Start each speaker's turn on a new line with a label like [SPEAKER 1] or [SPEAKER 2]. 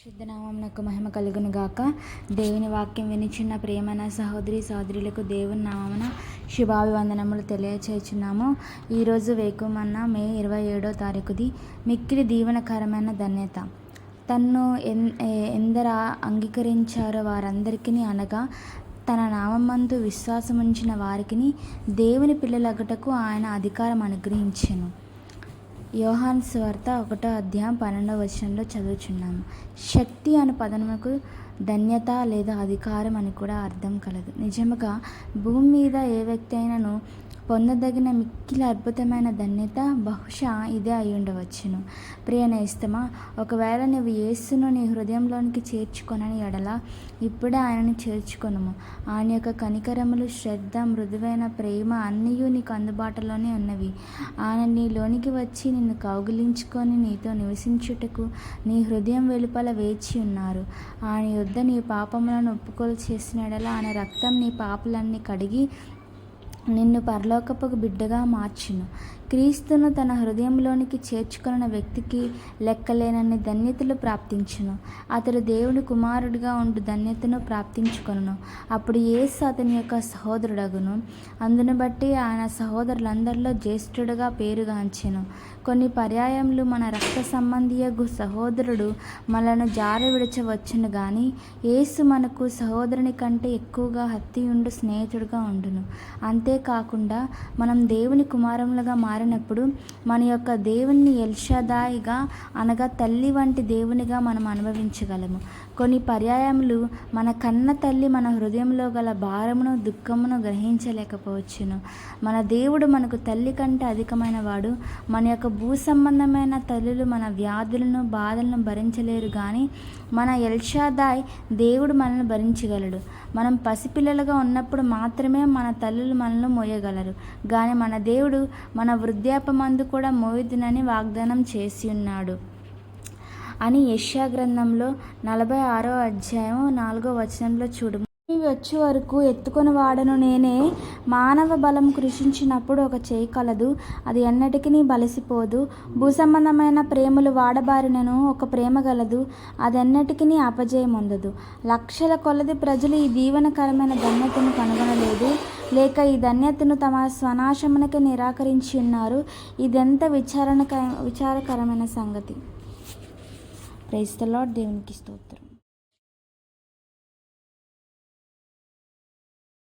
[SPEAKER 1] పరిశుద్ధ నామమునకు మహిమ కలుగును గాక. దేవుని వాక్యం వినిచున్న ప్రియమైన సహోదరి సహోదరులకు దేవుని నామమున శుభాభివందనములు తెలియచేస్తున్నాము. ఈరోజు వేకుమన్న మే 27వ తారీఖుది మిక్కిలి దీవెనకరమైన ధన్యత. తన్ను ఎందరు అంగీకరించారో వారందరికీ అనగా తన నామమందు విశ్వాసముంచిన వారికి దేవుని పిల్లలగుటకు ఆయన అధికారం అనుగ్రహించెను. యోహాను సువార్త 1వ అధ్యాయం 12వ వచనంలో చదువుచున్నాము. శక్తి అను పదమునకు ధన్యత లేదా అధికారం అని కూడా అర్థం కలదు. నిజముగా భూమి మీద ఏ వ్యక్తి అయినను పొందదగిన మిక్కిలి అద్భుతమైన ధన్యత బహుశా ఇదే అయి ఉండవచ్చును. ప్రియ నేస్తమా, ఒకవేళ నువ్వు యేసును నీ హృదయంలోనికి చేర్చుకొనని ఎడల ఇప్పుడే ఆయనని చేర్చుకొనుము. ఆయన యొక్క కనికరములు, శ్రద్ధ, మృదువైన ప్రేమ అన్నీ నీకు అందుబాటులోనే ఉన్నవి. ఆయన నీలోనికి వచ్చి నిన్ను కౌగిలించుకొని నీతో నివసించుటకు నీ హృదయం వెలుపల వేచి ఉన్నారు. ఆయన యొద్ద నీ పాపములను ఒప్పుకోలు చేసిన ఎడల ఆయన రక్తం నీ పాపలన్నీ కడిగి నిన్ను పరలోకపు బిడ్డగా మార్చును. క్రీస్తును తన హృదయంలోనికి చేర్చుకున్న వ్యక్తికి లెక్కలేనన్ని ధన్యతలు ప్రాప్తించును. అతడు దేవుని కుమారుడిగా ఉండు ధన్యతను ప్రాప్తించుకొనును. అప్పుడు యేసు అతని యొక్క సహోదరుడగును. అందును బట్టి ఆయన సహోదరులందరిలో జ్యేష్ఠుడుగా పేరుగాంచెను. కొన్ని పర్యాయములు మన రక్త సంబంధియగు సహోదరుడు మనలను జార విడచవచ్చును గాని యేసు మనకు సహోదరుని కంటే ఎక్కువగా హత్తియుండు స్నేహితుడుగా ఉండును. అంతేకాకుండా మనం దేవుని కుమారములుగా మారినప్పుడు మన యొక్క దేవుని ఎల్షదాయిగా అనగా తల్లి వంటి దేవునిగా మనం అనుభవించగలము. కొన్ని పర్యాయములు మన కన్న తల్లి మన హృదయంలో గల భారమును దుఃఖమును గ్రహించలేకపోవచ్చును. మన దేవుడు మనకు తల్లి కంటే అధికమైన వాడు. మన యొక్క భూ సంబంధమైన తల్లులు మన వ్యాధులను బాధలను భరించలేరు కానీ మన ఎల్షదాయ్ దేవుడు మనల్ని భరించగలడు. మనం పసిపిల్లలుగా ఉన్నప్పుడు మాత్రమే మన తల్లులు మనల్ని మోయగలరు కానీ మన దేవుడు మన వృద్ధాప్యమందు కూడా మోయుదునని వాగ్దానం చేసి ఉన్నాడు అని యెషయా గ్రంథంలో 46వ అధ్యాయం 4వ వచనంలో చూడు. వచ్చే వరకు ఎత్తుకొని వాడను నేనే. మానవ బలం కృషించినప్పుడు ఒక చేయి కలదు, అది ఎన్నటికీ బలసిపోదు. భూసంబంధమైన ప్రేమలు వాడబారినను ఒక ప్రేమ గలదు, అది ఎన్నటికీ అపజయం పొందదు. లక్షల కొలది ప్రజలు ఈ దీవెనకరమైన ధన్యతను కనుగొనలేదు, లేక ఈ ధన్యతను తమ స్వనాశమునకే నిరాకరించి ఉన్నారు. ఇదెంత విచారకరమైన సంగతి. Praise the Lord. దేవునికి స్తోత్రం.